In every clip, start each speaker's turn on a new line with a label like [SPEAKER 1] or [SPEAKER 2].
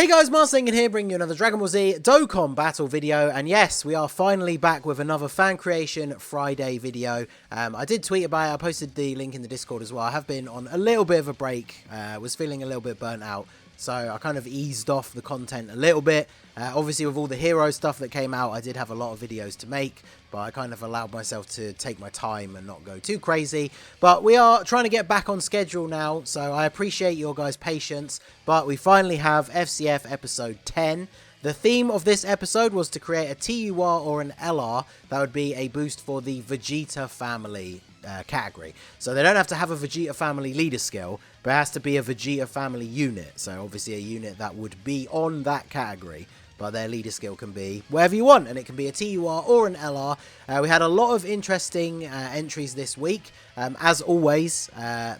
[SPEAKER 1] Hey guys, Saiyan here, bringing you another Dragon Ball Z Dokkan battle video, and yes, we are finally back with another Fan Creation Friday video. I did tweet about it, I posted the link in the Discord as well. I have been on a little bit of a break, was feeling a little bit burnt out, so I kind of eased off the content a little bit. Obviously with all the hero stuff that came out, I did have a lot of videos to make, but I kind of allowed myself to take my time and not go too crazy. But we are trying to get back on schedule now, so I appreciate your guys' patience. But we finally have FCF episode 10. The theme of this episode was to create a TUR or an LR that would be a boost for the VEGETA family category. So they don't have to have a VEGETA family leader skill, but it has to be a VEGETA family unit. So obviously a unit that would be on that category, but their leader skill can be wherever you want, and it can be a TUR or an LR. We had a lot of interesting entries this week. As always,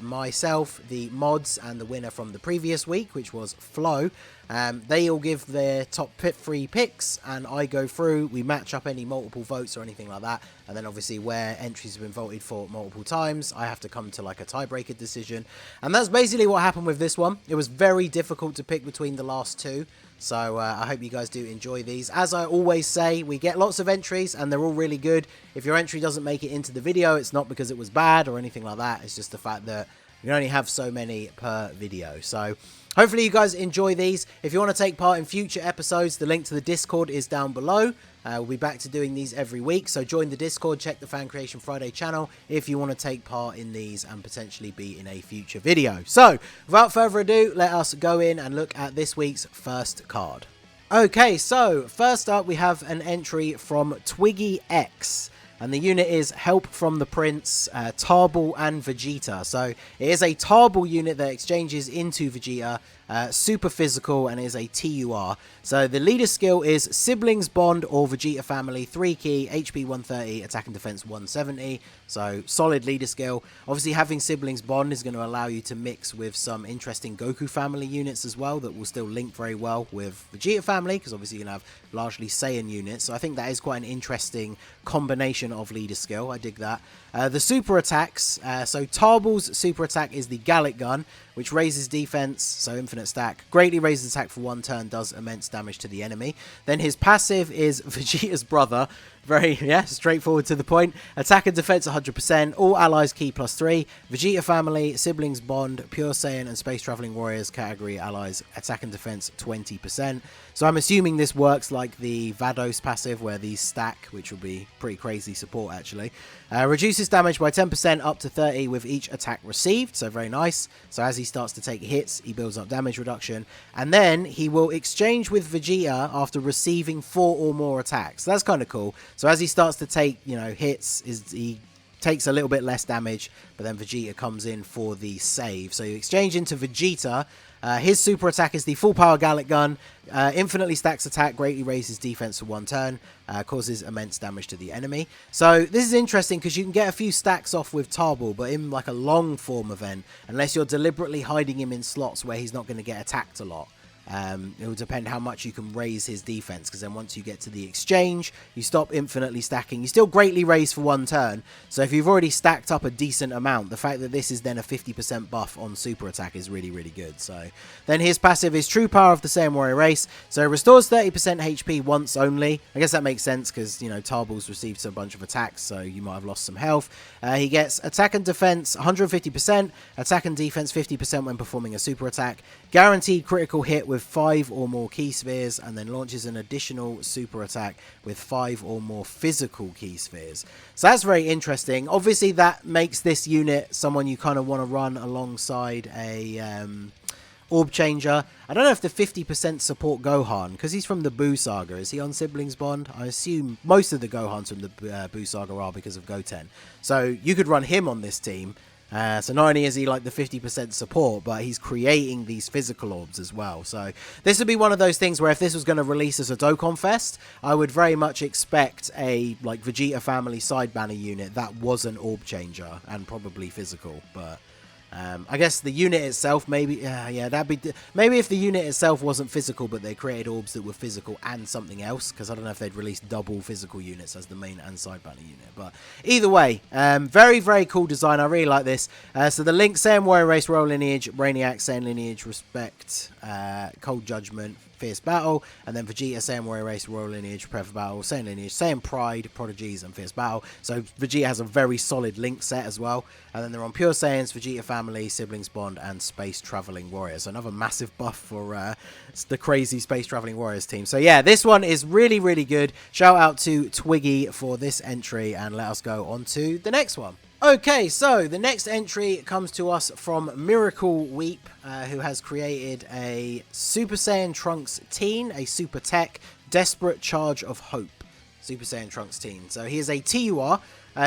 [SPEAKER 1] myself, the mods, and the winner from the previous week, which was Flo, they all give their top 3 picks, and I go through, we match up any multiple votes or anything like that, and then obviously where entries have been voted for multiple times, I have to come to like a tiebreaker decision, and that's basically what happened with this one. It was very difficult to pick between the last two, so I hope you guys do enjoy these. As I always say, we get lots of entries, and they're all really good. If your entry doesn't make it into the video, it's not because it was bad or anything like that, it's just the fact that you only have so many per video. So hopefully you guys enjoy these. If you want to take part in future episodes, the link to the Discord is down below. We'll be back to doing these every week, so join the Discord, check the Fan Creation Friday channel if you want to take part in these and potentially be in a future video. So without further ado, let us go in and look at this week's first card. Okay, so first up we have an entry from twiggyx. And the unit is Help from the Prince, Tarball and VEGETA. So it is a Tarball unit that exchanges into VEGETA, super physical, and is a TUR. So the leader skill is Siblings Bond or VEGETA Family, 3 key, HP 130, attack and defense 170. So solid leader skill. Obviously having Siblings Bond is going to allow you to mix with some interesting Goku family units as well that will still link very well with VEGETA Family, because obviously you're going to have largely Saiyan units. So I think that is quite an interesting combination of leader skill. I dig that. The super attacks, so Tarball's super attack is the Gallic Gun, which raises defense, so infinite stack, greatly raises attack for 1 turn, does immense damage to the enemy. Then his passive is Vegeta's brother, very, straightforward to the point. Attack and defense 100%, all allies key +3, VEGETA Family, Siblings Bond, Pure Saiyan and Space Traveling Warriors category allies, attack and defense 20%. So I'm assuming this works like the Vados passive, where these stack, which will be pretty crazy support actually. Reduces damage by 10% up to 30 with each attack received, so very nice. So as he starts to take hits, he builds up damage reduction, and then he will exchange with VEGETA after receiving 4 or more attacks. So that's kind of cool. So as he starts to take, hits, he takes a little bit less damage, but then VEGETA comes in for the save. So you exchange into VEGETA. His super attack is the full power Gallic Gun, infinitely stacks attack, greatly raises defense for 1 turn, causes immense damage to the enemy. So this is interesting because you can get a few stacks off with Tarball, but in like a long form event, unless you're deliberately hiding him in slots where he's not going to get attacked a lot. It will depend how much you can raise his defense, because then once you get to the exchange, you stop infinitely stacking. You still greatly raise for 1 turn, so if you've already stacked up a decent amount, the fact that this is then a 50% buff on super attack is really, really good. So then his passive is True Power of the Saiyan Warrior Race, so it restores 30% HP once only. I guess that makes sense because, Tarball's received a bunch of attacks, so you might have lost some health. He gets attack and defense 150%, attack and defense 50% when performing a super attack, guaranteed critical hit with 5 or more key spheres, and then launches an additional super attack with 5 or more physical key spheres. So that's very interesting. Obviously that makes this unit someone you kind of want to run alongside a Orb Changer. I don't know if the 50% support Gohan, because he's from the Buu Saga. Is he on Siblings Bond? I assume most of the Gohans from the Buu Saga are because of Goten. So you could run him on this team. So not only is he like the 50% support, but he's creating these physical orbs as well. So this would be one of those things where if this was going to release as a Dokkan Fest, I would very much expect a like VEGETA Family side banner unit that was an Orb Changer and probably physical. But I guess the unit itself, maybe, that'd be, maybe if the unit itself wasn't physical, but they created orbs that were physical and something else, because I don't know if they'd released double physical units as the main and side banner unit, but either way, very, very cool design. I really like this. So the Link, Saiyan Warrior Race, Royal Lineage, Brainiac, Saiyan Lineage, Respect, Cold Judgment, Fierce Battle, and then Vegeta, Saiyan Warrior Race, Royal Lineage, Prepare for Battle, Saiyan Lineage, Saiyan Pride, Prodigies, and Fierce Battle. So Vegeta has a very solid link set as well. And then they're on Pure Saiyans, Vegeta Family, Siblings Bond, and Space Traveling Warriors. Another massive buff for the crazy Space Traveling Warriors team. So yeah, this one is really, really good. Shout out to Twiggy for this entry, and let us go on to the next one. Okay, so the next entry comes to us from MiracleWhee, who has created a Super Saiyan Trunks teen, a Super Tech, Desperate Charge of Hope. Super Saiyan Trunks teen. So he is a TUR.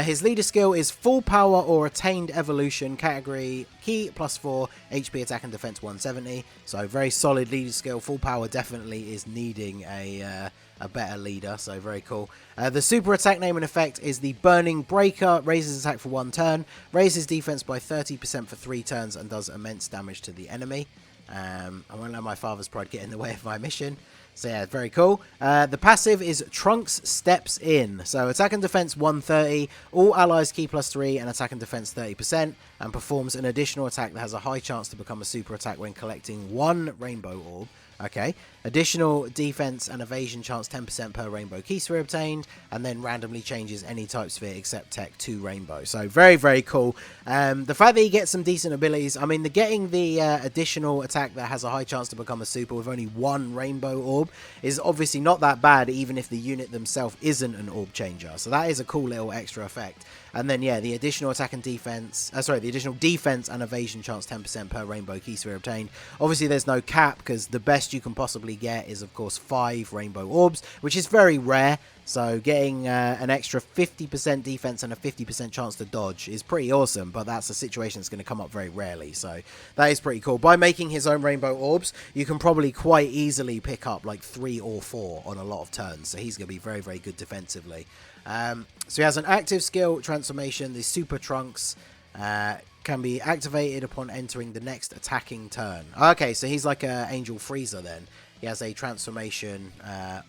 [SPEAKER 1] His leader skill is Full Power or Attained Evolution, category Key +4, HP Attack and Defense 170. So very solid leader skill. Full Power definitely is needing a better leader, so very cool. The super attack name and effect is the Burning Breaker, raises attack for 1 turn, raises defense by 30% for 3 turns, and does immense damage to the enemy. I won't let my father's pride get in the way of my mission. So yeah, very cool. The passive is Trunks Steps In. So attack and defense 130, all allies key +3, and attack and defense 30%, and performs an additional attack that has a high chance to become a super attack when collecting 1 rainbow orb. Okay, additional defense and evasion chance 10% per rainbow key sphere obtained, and then randomly changes any type sphere except tech to rainbow. So very, very cool. The fact that he gets some decent abilities, I mean, getting the additional attack that has a high chance to become a super with only 1 rainbow orb is obviously not that bad, even if the unit themselves isn't an orb changer. So that is a cool little extra effect. And then, yeah, the additional attack and defense, the additional defense and evasion chance 10% per rainbow key sphere obtained. Obviously, there's no cap, because the best you can possibly get is, of course, 5 rainbow orbs, which is very rare. So getting an extra 50% defense and a 50% chance to dodge is pretty awesome, but that's a situation that's going to come up very rarely. So that is pretty cool. By making his own rainbow orbs, you can probably quite easily pick up like 3 or 4 on a lot of turns. So he's going to be very, very good defensively. So he has an active skill transformation. The Super Trunks can be activated upon entering the next attacking turn. Okay, so he's like an Angel Freezer then. He has a transformation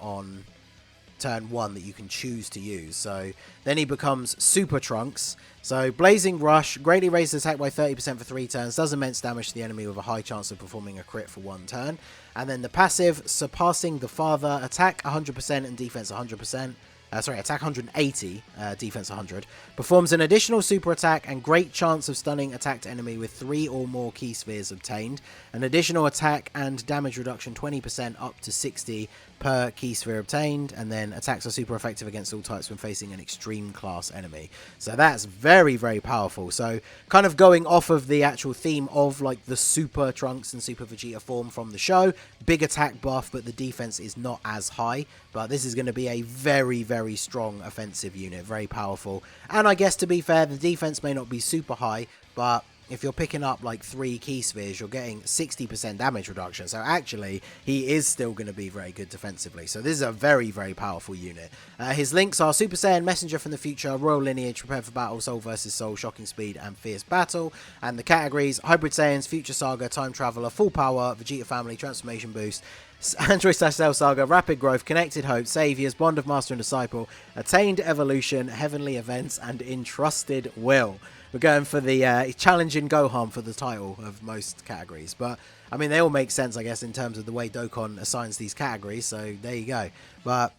[SPEAKER 1] on turn 1 that you can choose to use. So then he becomes Super Trunks. So Blazing Rush greatly raises attack by 30% for 3 turns, does immense damage to the enemy with a high chance of performing a crit for 1 turn. And then the passive, Surpassing the Father, attack 100% and defense 100%. Attack 180, defense 100. Performs an additional super attack and great chance of stunning attacked enemy with 3 or more key spheres obtained. An additional attack and damage reduction 20% up to 60 per key sphere obtained. And then attacks are super effective against all types when facing an extreme class enemy. So that's very, very powerful. So kind of going off of the actual theme of like the Super Trunks and Super Vegeta form from the show. Big attack buff, but the defense is not as high. But this is going to be a very, very strong offensive unit. Very powerful. And I guess to be fair, the defense may not be super high, but if you're picking up like 3 key spheres, you're getting 60% damage reduction. So actually, he is still going to be very good defensively. So this is a very, very powerful unit. His links are Super Saiyan, Messenger from the Future, Royal Lineage, Prepare for Battle, Soul vs. Soul, Shocking Speed, and Fierce Battle. And the categories, Hybrid Saiyans, Future Saga, Time Traveler, Full Power, Vegeta Family, Transformation Boost, Android/Cell Saga, Rapid Growth, Connected Hope, Saviors, Bond of Master and Disciple, Attained Evolution, Heavenly Events, and Entrusted Will. We're going for the challenging Gohan for the title of most categories. But, I mean, they all make sense, I guess, in terms of the way Dokkan assigns these categories. So, there you go. But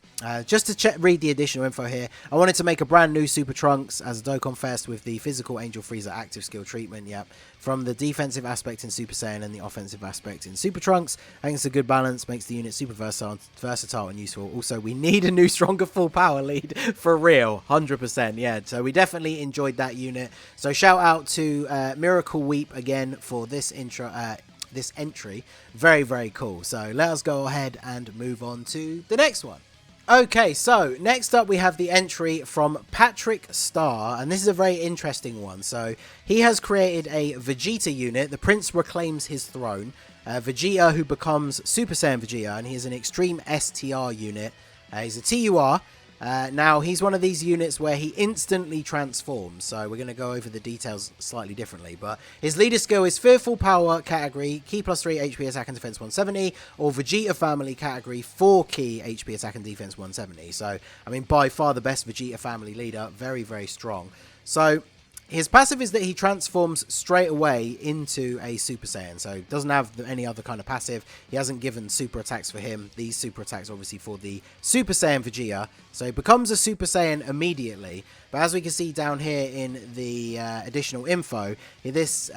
[SPEAKER 1] just to read the additional info here, I wanted to make a brand new Super Trunks as a Dokkan Fest with the physical Angel Freezer active skill treatment. Yep. From the defensive aspect in Super Saiyan and the offensive aspect in Super Trunks. I think it's a good balance, makes the unit super versatile and useful. Also, we need a new stronger full power lead for real, 100%. Yeah, so we definitely enjoyed that unit. So shout out to MiracleWhee again for this this entry. Very, very cool. So let us go ahead and move on to the next one. Okay, so next up we have the entry from PatrickStarr, and this is a very interesting one. So he has created a Vegeta unit, the Prince Reclaims His Throne, Vegeta who becomes Super Saiyan Vegeta, and he is an Extreme STR unit. He's a TUR. Now, he's one of these units where he instantly transforms, so we're going to go over the details slightly differently, but his leader skill is Fearful Power category, Key +3 HP Attack and Defense 170, or Vegeta Family category, 4 Key HP Attack and Defense 170, so, I mean, by far the best Vegeta Family leader, very, very strong. So, His passive is that he transforms straight away into a Super Saiyan, so doesn't have any other kind of passive. He hasn't given super attacks for him. These super attacks are obviously for the Super Saiyan Vegeta, so he becomes a Super Saiyan immediately. But as we can see down here in the additional info, this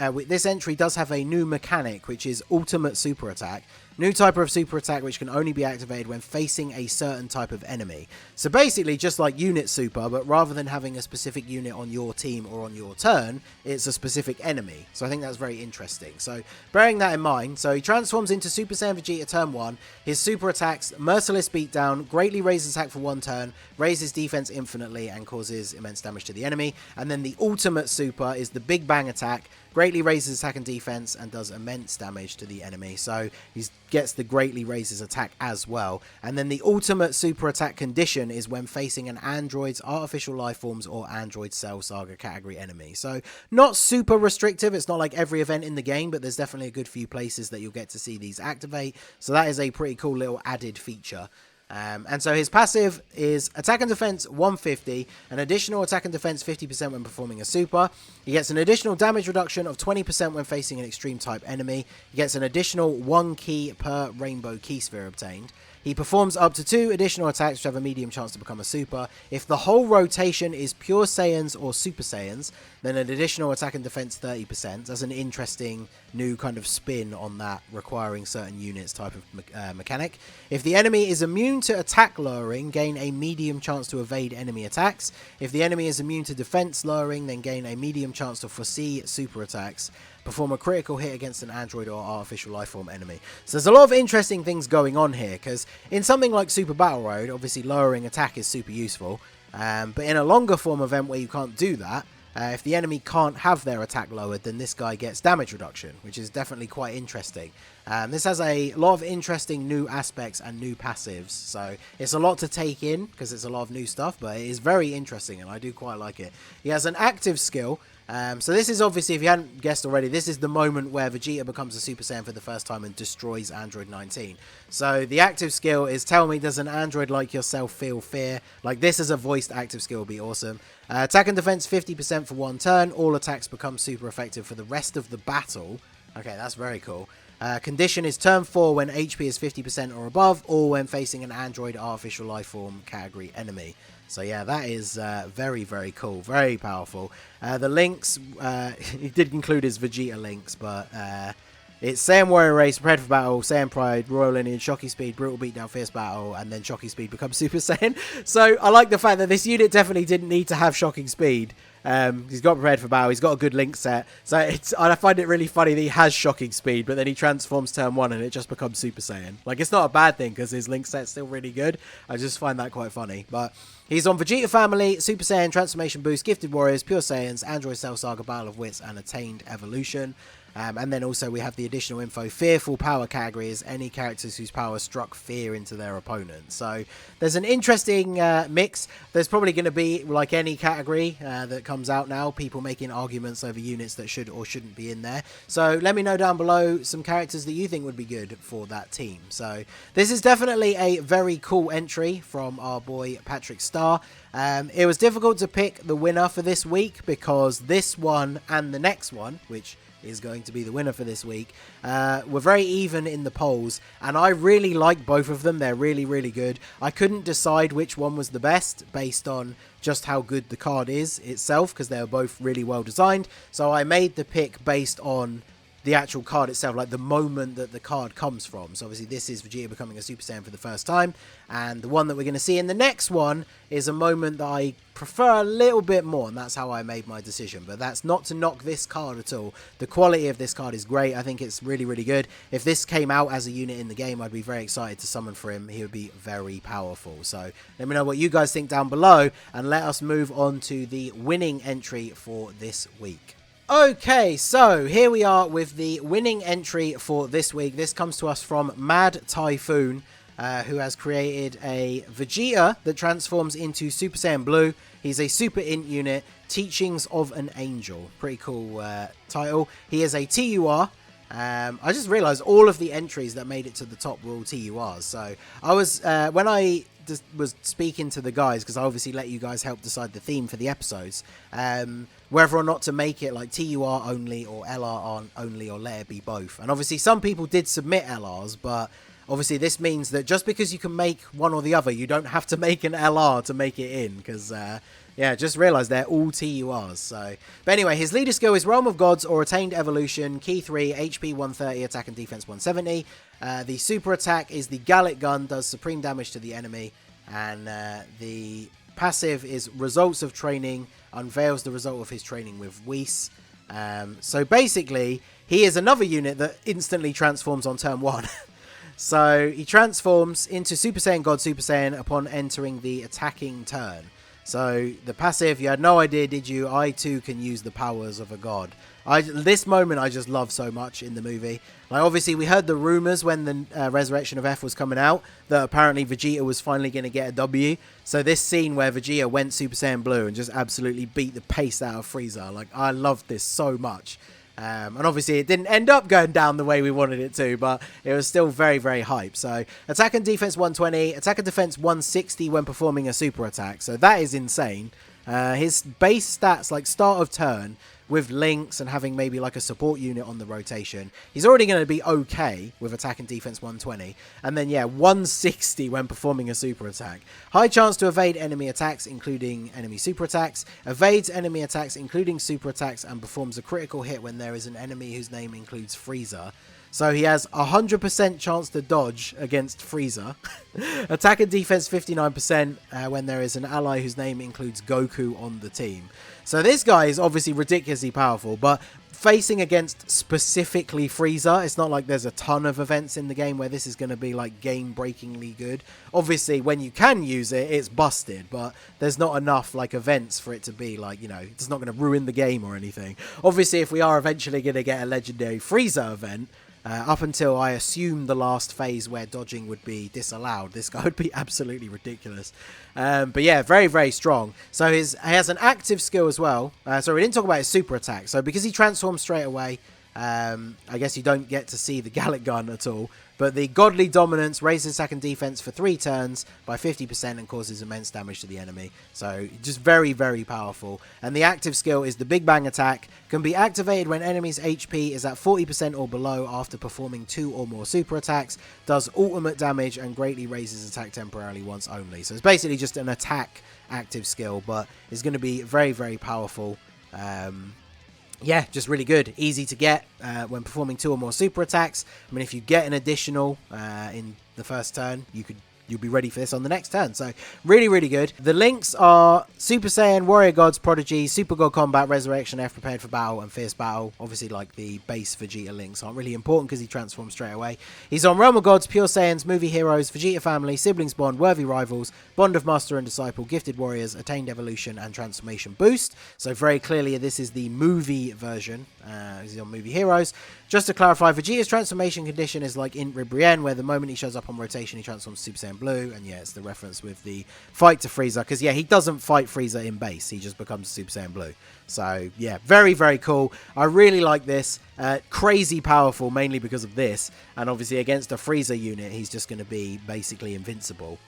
[SPEAKER 1] entry does have a new mechanic, which is Ultimate Super Attack. New type of super attack which can only be activated when facing a certain type of enemy. So basically just like unit super, but rather than having a specific unit on your team or on your turn, it's a specific enemy. So I think that's very interesting. So bearing that in mind, so he transforms into Super Saiyan Vegeta turn 1. His super attacks, Merciless Beatdown, greatly raises attack for 1 turn, raises defense infinitely and causes immense damage to the enemy. And then the ultimate super is the Big Bang attack, greatly raises attack and defense and does immense damage to the enemy. So he gets the greatly raises attack as well. And then the ultimate super attack condition is when facing an android's artificial life forms or android cell saga category enemy. So not super restrictive. It's not like every event in the game, but there's definitely a good few places that you'll get to see these activate. So that is a pretty cool little added feature. And so his passive is attack and defense 150, an additional attack and defense 50% when performing a super. He gets an additional damage reduction of 20% when facing an extreme type enemy. He gets an additional 1 key per rainbow key sphere obtained. He performs up to 2 additional attacks which have a medium chance to become a super. If the whole rotation is pure Saiyans or Super Saiyans, then an additional attack and defense 30%. That's an interesting new kind of spin on that requiring certain units type of mechanic. If the enemy is immune to attack lowering, gain a medium chance to evade enemy attacks. If the enemy is immune to defense lowering, then gain a medium chance to foresee super attacks. Perform a critical hit against an android or artificial life form enemy. So there's a lot of interesting things going on here, because in something like Super Battle Road, obviously lowering attack is super useful, but in a longer form event where you can't do that, if the enemy can't have their attack lowered, then this guy gets damage reduction, which is definitely quite interesting. This has a lot of interesting new aspects and new passives, so it's a lot to take in because it's a lot of new stuff, but it is very interesting and I do quite like it. He has an active skill. So this is obviously, if you hadn't guessed already, this is the moment where Vegeta becomes a Super Saiyan for the first time and destroys Android 19. So the active skill is, tell me, does an android like yourself feel fear? Like this as a voiced active skill would be awesome. Attack and defense 50% for 1 turn. All attacks become super effective for the rest of the battle. Okay, that's very cool. Condition is turn 4 when HP is 50% or above, or when facing an android artificial life form category enemy. So yeah, that is very, very cool. Very powerful. The links, he did include his Vegeta links, but it's Saiyan Warrior Race, Prepared for Battle, Saiyan Pride, Royal Lineage, Shocky Speed, Brutal Beatdown, Fierce Battle, and then Shocky Speed becomes Super Saiyan. So I like the fact that this unit definitely didn't need to have Shocking Speed. He's got Prepared for Battle, he's got a good link set, so I find it really funny that he has Shocking Speed, but then he transforms turn 1 and it just becomes Super Saiyan. Like, it's not a bad thing because his link set's still really good. I just find that quite funny. But he's on Vegeta Family, Super Saiyan, Transformation Boost, Gifted Warriors, Pure Saiyans, Android Cell Saga, Battle of Wits, and Attained Evolution. And then also we have the additional info. Fearful power category is any characters whose power struck fear into their opponent. So there's an interesting mix. There's probably going to be, like any category that comes out now, people making arguments over units that should or shouldn't be in there. So let me know down below some characters that you think would be good for that team. So this is definitely a very cool entry from our boy PatrickStarr. It was difficult to pick the winner for this week because this one and the next one, which is going to be the winner for this week, were very even in the polls, and I really like both of them. They're really, really good. I couldn't decide which one was the best based on just how good the card is itself, because they were both really well designed. So I made the pick based on the actual card itself, like the moment that the card comes from. So obviously this is Vegeta becoming a Super Saiyan for the first time, and the one that we're going to see in the next one is a moment that I prefer a little bit more, and that's how I made my decision. But that's not to knock this card at all. The quality of this card is great. I think it's really, really good. If this came out as a unit in the game, I'd be very excited to summon for him. He would be very powerful. So let me know what you guys think down below, and let us move on to the winning entry for this week. Okay, so here we are with the winning entry for this week. This comes to us from Mad Typhoon, who has created a Vegeta that transforms into Super Saiyan Blue. He's a Super Int unit, Teachings of an Angel. Pretty cool title. He is a TUR. I just realised all of the entries that made it to the top were all TURs. So I was, when I was speaking to the guys, because I obviously let you guys help decide the theme for the episodes, whether or not to make it like TUR only or LR only, or let it be both. And obviously some people did submit LRs, but obviously this means that just because you can make one or the other, you don't have to make an LR to make it in, because yeah, just realised they're all TURs. So, but anyway, his leader skill is Realm of Gods or Attained Evolution, Key 3, HP 130, Attack and Defense 170. The super attack is the Gallic Gun, does supreme damage to the enemy, and the passive is Results of Training, unveils the result of his training with Whis. So basically, he is another unit that instantly transforms on turn 1. So he transforms into Super Saiyan God Super Saiyan upon entering the attacking turn. So the passive, you had no idea, did you? I too can use the powers of a god. This moment I just love so much in the movie. Like, obviously we heard the rumors when the Resurrection of F was coming out that apparently Vegeta was finally going to get a W. So this scene where Vegeta went Super Saiyan Blue and just absolutely beat the pace out of Frieza, like, I loved this so much. And obviously it didn't end up going down the way we wanted it to, but it was still very, very hype. So attack and defense 120, attack and defense 160 when performing a super attack. So that is insane. His base stats, like start of turn, with links and having maybe like a support unit on the rotation, he's already going to be okay with attack and defense 120. And then, yeah, 160 when performing a super attack. High chance to evade enemy attacks, including enemy super attacks. Evades enemy attacks, including super attacks, and performs a critical hit when there is an enemy whose name includes Frieza. So he has 100% chance to dodge against Frieza. Attack and defense 59% when there is an ally whose name includes Goku on the team. So this guy is obviously ridiculously powerful, but facing against specifically Frieza, it's not like there's a ton of events in the game where this is going to be like game-breakingly good. Obviously, when you can use it, it's busted, but there's not enough like events for it to be like, you know, it's not going to ruin the game or anything. Obviously, if we are eventually going to get a legendary Frieza event, up until I assume the last phase where dodging would be disallowed, this guy would be absolutely ridiculous. But yeah, very, very strong. So he has an active skill as well. So we didn't talk about his super attack. So because he transforms straight away, I guess you don't get to see the Gallic Gun at all. But the Godly Dominance raises attack and defense for 3 turns by 50% and causes immense damage to the enemy. So just very, very powerful. And the active skill is the Big Bang Attack. Can be activated when enemy's HP is at 40% or below after performing 2 or more super attacks. Does ultimate damage and greatly raises attack temporarily once only. So it's basically just an attack active skill, but it's going to be very, very powerful. Yeah, just really good. Easy to get when performing 2 or more super attacks. I mean, if you get an additional in the first turn, you'll be ready for this on the next turn. So really, really good. The links are Super Saiyan, Warrior Gods, Prodigy, Super God Combat, Resurrection F, Prepared for Battle, and Fierce Battle. Obviously, like the base Vegeta links aren't really important because he transforms straight away. He's on Realm of Gods, Pure Saiyans, Movie Heroes, Vegeta Family, Siblings Bond, Worthy Rivals, Bond of Master and Disciple, Gifted Warriors, Attained Evolution, and Transformation Boost. So very clearly, this is the movie version. He's on Movie Heroes. Just to clarify, Vegeta's transformation condition is like in Ribrienne, where the moment he shows up on rotation, he transforms Super Saiyan Blue. And yeah, it's the reference with the fight to Frieza, because yeah, he doesn't fight Frieza in base. He just becomes Super Saiyan Blue. So yeah, very, very cool. I really like this. Crazy powerful, mainly because of this. And obviously against a Frieza unit, he's just going to be basically invincible.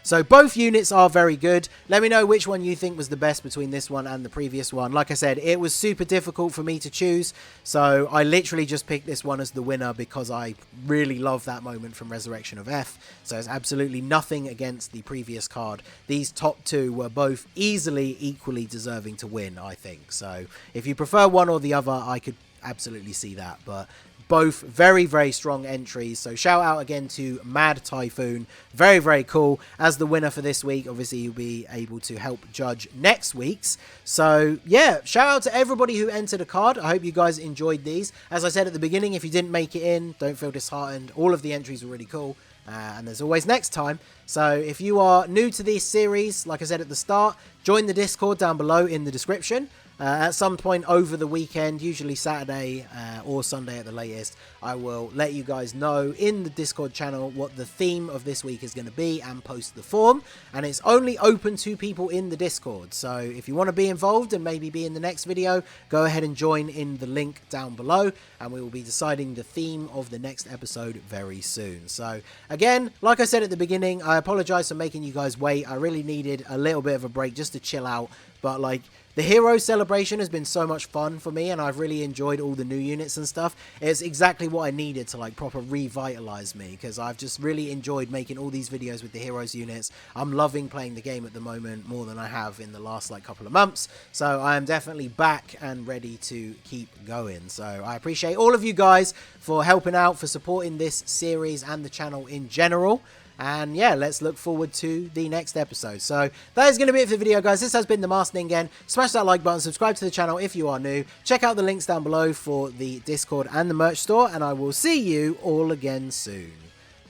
[SPEAKER 1] So both units are very good. Let me know which one you think was the best between this one and the previous one. Like I said, it was super difficult for me to choose. So I literally just picked this one as the winner because I really love that moment from Resurrection of F. So there's absolutely nothing against the previous card. These top 2 were both easily equally deserving to win, I think. So if you prefer one or the other, I could absolutely see that, but both very, very strong entries. So shout out again to Mad Typhoon. Very, very cool. As the winner for this week, obviously you'll be able to help judge next week's. So yeah, shout out to everybody who entered a card. I hope you guys enjoyed these. As I said at the beginning, if you didn't make it in, don't feel disheartened. All of the entries were really cool. And there's always next time. So if you are new to this series, like I said at the start, join the Discord down below in the description. At some point over the weekend, usually Saturday or Sunday at the latest, I will let you guys know in the Discord channel what the theme of this week is going to be and post the form. And it's only open to people in the Discord. So if you want to be involved and maybe be in the next video, go ahead and join in the link down below. And we will be deciding the theme of the next episode very soon. So again, like I said at the beginning, I apologize for making you guys wait. I really needed a little bit of a break just to chill out. But like, The hero celebration has been so much fun for me, and I've really enjoyed all the new units and stuff. It's exactly what I needed to like proper revitalize me, because I've just really enjoyed making all these videos with the heroes units. I'm loving playing the game at the moment more than I have in the last like couple of months, so I am definitely back and ready to keep going. So I appreciate all of you guys for helping out, for supporting this series and the channel in general. And yeah, let's look forward to the next episode. So that is going to be it for the video, guys. This has been the Master Ningen. Smash that like button, subscribe to the channel if you are new. Check out the links down below for the Discord and the merch store, and I will see you all again soon.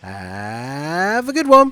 [SPEAKER 1] Have a good one.